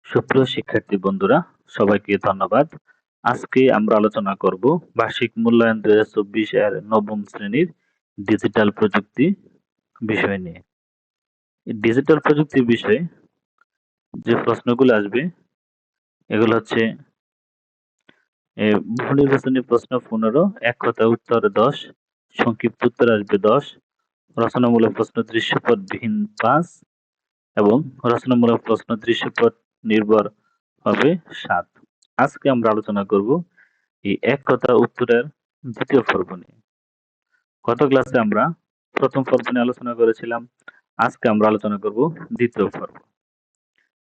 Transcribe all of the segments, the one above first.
সুপ্রিয় শিক্ষার্থী বন্ধুরা, সবাইকে ধন্যবাদ। আজকে আমরা আলোচনা করব বার্ষিক মূল্যায়ন 2024 এর নবম শ্রেণীর ডিজিটাল প্রযুক্তি বিষয় নিয়ে। ডিজিটাল প্রযুক্তি বিষয়ে যে প্রশ্নগুলো আসবে এগুলো হচ্ছে বহু নির্বাচনী প্রশ্ন 15, এক কথায় উত্তর 10, সংক্ষিপ্ত উত্তর আসবে 10, রচনামূলক প্রশ্ন দৃশ্যপটবিহীন 5 এবং রচনামূলক প্রশ্ন দৃশ্যপট নির্ভর হবে 7। আজকে আমরা আলোচনা করব এই এক কথা উত্তরের দ্বিতীয় পর্ব নিয়ে। গত ক্লাসে আমরা প্রথম পর্ব নিয়ে আলোচনা করেছিলাম। আজকে আমরা আলোচনা করব দ্বিতীয় পর্ব।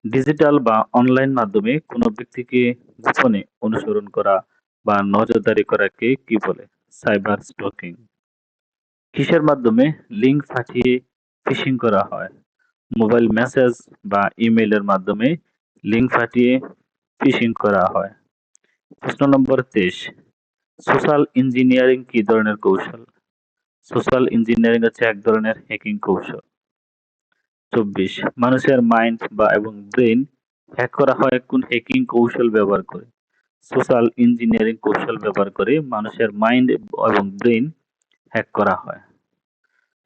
ডিজিটাল বা অনলাইন মাধ্যমে কোনো ব্যক্তিকে গোপনে অনুসরণ করা বা নজরদারি করাকে কি বলে? Cyber stocking. কিসের মাধ্যমে লিঙ্ক পাঠিয়ে ফিশিং করা হয়? মোবাইল মেসেজ বা ইমেইলের মাধ্যমে লিঙ্ক পাঠিয়ে ফিশিং করা হয়। প্রশ্ন নম্বর 23, সোশ্যাল ইঞ্জিনিয়ারিং কি ধরনের কৌশল? সোশ্যাল ইঞ্জিনিয়ারিং হচ্ছে এক ধরনের হ্যাকিং কৌশল। 24, মানুষের মাইন্ড বা এবং ব্রেন হ্যাক করা হয় কোন হ্যাকিং কৌশল ব্যবহার করে? সোশ্যাল ইঞ্জিনিয়ারিং কৌশল ব্যবহার করে মানুষের মাইন্ড এবং ব্রেন হ্যাক করা হয়।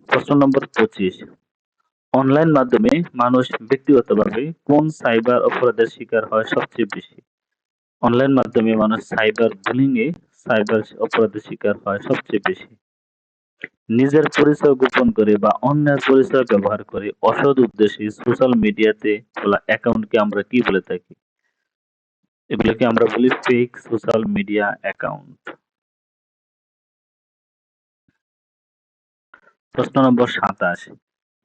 প্রশ্ন নম্বর 25, অনলাইন মাধ্যমে মানুষ ব্যক্তিগতভাবে কোন সাইবার অপরাধের শিকার হয় সবচেয়ে বেশি? অনলাইন মাধ্যমে মানুষ সাইবার বুলিং সাইবার অপরাধের শিকার হয় সবচেয়ে বেশি। নিজের পরিচয় গোপন করে বা অন্যের পরিচয় ব্যবহার করে অসৎ উদ্দেশ্যে সোশ্যাল মিডিয়াতে খোলা অ্যাকাউন্টকে আমরা কি বলে থাকি? এগুলোকে আমরা বলি ফেক সোশ্যাল মিডিয়া অ্যাকাউন্ট। প্রশ্ন নম্বর 27,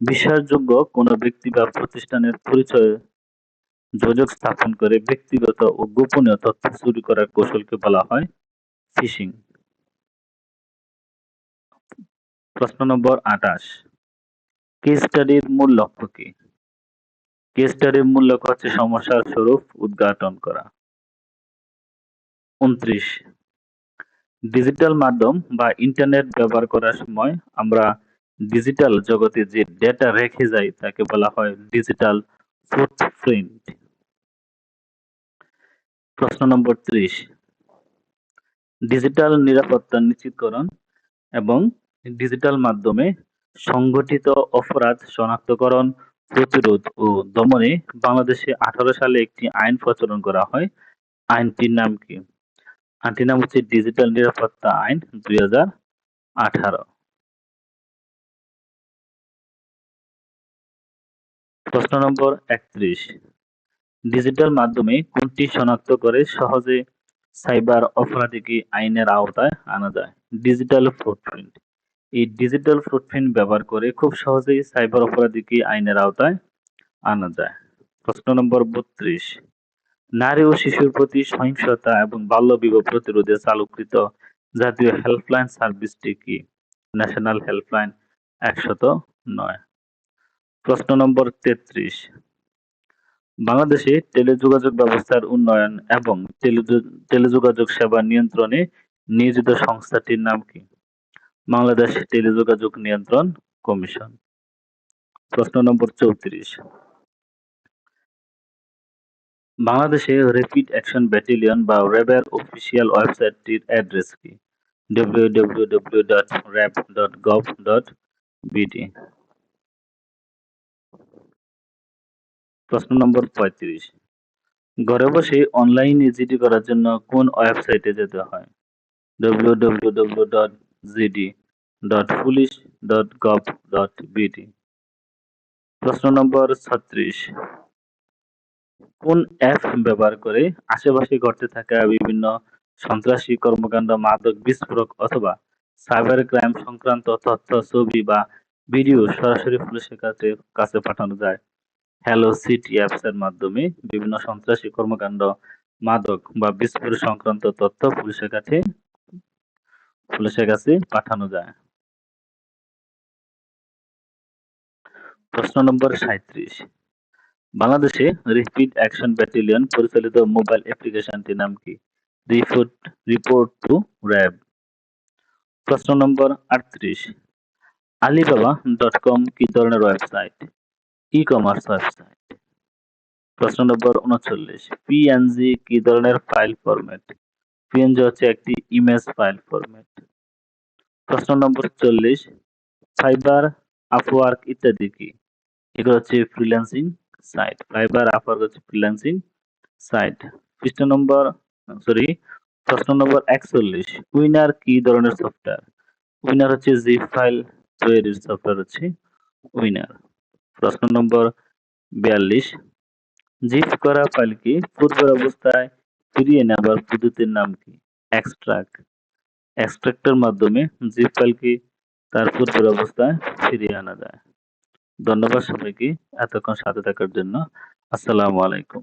বিশ্বাসযোগ্য কোনো ব্যক্তি বা প্রতিষ্ঠানের পরিচয় যোগাযোগ স্থাপন করে ব্যক্তিগত ও গোপনীয় তথ্য চুরি করার কৌশলকে বলা হয় ফিশিং। প্রশ্ন নম্বর 28, কেস স্টাডির মূল লক্ষ্য কি? কেস স্টাডির মূল লক্ষ্য হচ্ছে সমস্যার স্বরূপ উদ্ঘাটন করা। 29, ডিজিটাল মাধ্যম বা ইন্টারনেট ব্যবহার করার সময় আমরা ডিজিটাল জগতে যে ডেটা রেখে যাই তাকে বলা হয় ডিজিটাল ফুটপ্রিন্ট। প্রশ্ন নম্বর 30, ডিজিটাল নিরাপত্তা নিশ্চিতকরণ এবং ডিজিটাল মাধ্যমে সংগঠিত অপরাধ শনাক্তকরণ, প্রতিরোধ ও দমনে বাংলাদেশে 18 সালে একটি আইন প্রচলন করা হয়। আইনটির নাম কি? আইনটির নাম হচ্ছে ডিজিটাল নিরাপত্তা আইন 2018। প্রশ্ন নম্বর 31, ডিজিটাল মাধ্যমে কোনটি শনাক্ত করে সহজে সাইবার অপরাধীকে আইনের আওতায় আনা যায়? Digital footprint. এই ডিজিটাল ফুটপ্রিন্ট ব্যবহার করে খুব সহজেই সাইবার অপরাধীকে আইনের আওতায় আনা যায়। প্রশ্ন নম্বর 32, নারী ও শিশুর প্রতি সহিংসতা এবং বাল্যবিবাহ প্রতিরোধে চালুকৃত জাতীয় হেল্পলাইন সার্ভিসটি কি? National helpline 109। প্রশ্ন নম্বর 33, বাংলাদেশে টেলিযোগাযোগ ব্যবস্থার উন্নয়ন এবং টেলিযোগাযোগ সেবা নিয়ন্ত্রণে নিয়োজিত সংস্থাটির নাম কি? বাংলাদেশ টেলিযোগাযোগ নিয়ন্ত্রণ কমিশন। প্রশ্ন নম্বর 34, বাংলাদেশে র্যাপিড অ্যাকশন ব্যাটালিয়ন বা র্যাবের অফিসিয়াল ওয়েবসাইটটির অ্যাড্রেস কি? www.rab.gov.bd। প্রশ্ন নম্বর 35, ঘরে বসে অনলাইনে জিডি করার জন্য কোন ওয়েবসাইটে যেতে হয়? www.gd.police.gov.bd। প্রশ্ন নম্বর 36, কোন অ্যাপ ব্যবহার করে আশেপাশে ঘটতে থাকা বিভিন্ন সন্ত্রাসী কর্মকাণ্ড, মাদক বিস্ফোরক অথবা সাইবার ক্রাইম সংক্রান্ত তথ্য, ছবি বা ভিডিও সরাসরি পুলিশের কাছে পাঠানো যায়? হ্যালো সিটি অ্যাপস এর মাধ্যমে বিভিন্ন সন্ত্রাসী কর্মকাণ্ড, মাদক বা বিস্ফোরক সংক্রান্ত তথ্য পুলিশের কাছে পাঠানো যায়। প্রশ্ন নম্বর 37, বাংলাদেশে র্যাপিড অ্যাকশন ব্যাটালিয়ন পরিচালিত মোবাইল অ্যাপ্লিকেশনটির নাম কি? Report to RAB. প্রশ্ন নম্বর 38, alibaba.com কি ধরনের ওয়েবসাইট? E-commerce website. প্রশ্ন নম্বর 39, পিএনজি কি ধরনের ফাইল ফরম্যাট? পিএনজি হচ্ছে একটি ইমেজ ফাইল ফরম্যাট। প্রশ্ন নম্বর 40, ফাইবার, আপওয়ার্ক ইত্যাদি কি? এগুলো হচ্ছে ফ্রিল্যান্সিং সাইট। ফাইবার, আপওয়ার্ক হচ্ছে ফ্রিল্যান্সিং সাইট। পৃষ্ঠ নম্বর সরি প্রশ্ন নম্বর 41, উইনার কি ধরনের সফটওয়্যার? উইনার হচ্ছে জিপ ফাইল তৈরির সফটওয়্যার হচ্ছে উইনার। প্রশ্ন নম্বর 42, জিপ করা ফাইলকে পূর্বের অবস্থায় ফিরিয়ে নেবার পদ্ধতির নাম কি? এক্সট্রাক্ট। এক্সট্রাক্টের মাধ্যমে জিপ ফাইলকে তার পূর্বের অবস্থায় ফিরিয়ে আনা যায়। ধন্যবাদ সবাইকে এতক্ষণ সাথে থাকার জন্য। আসসালামু আলাইকুম।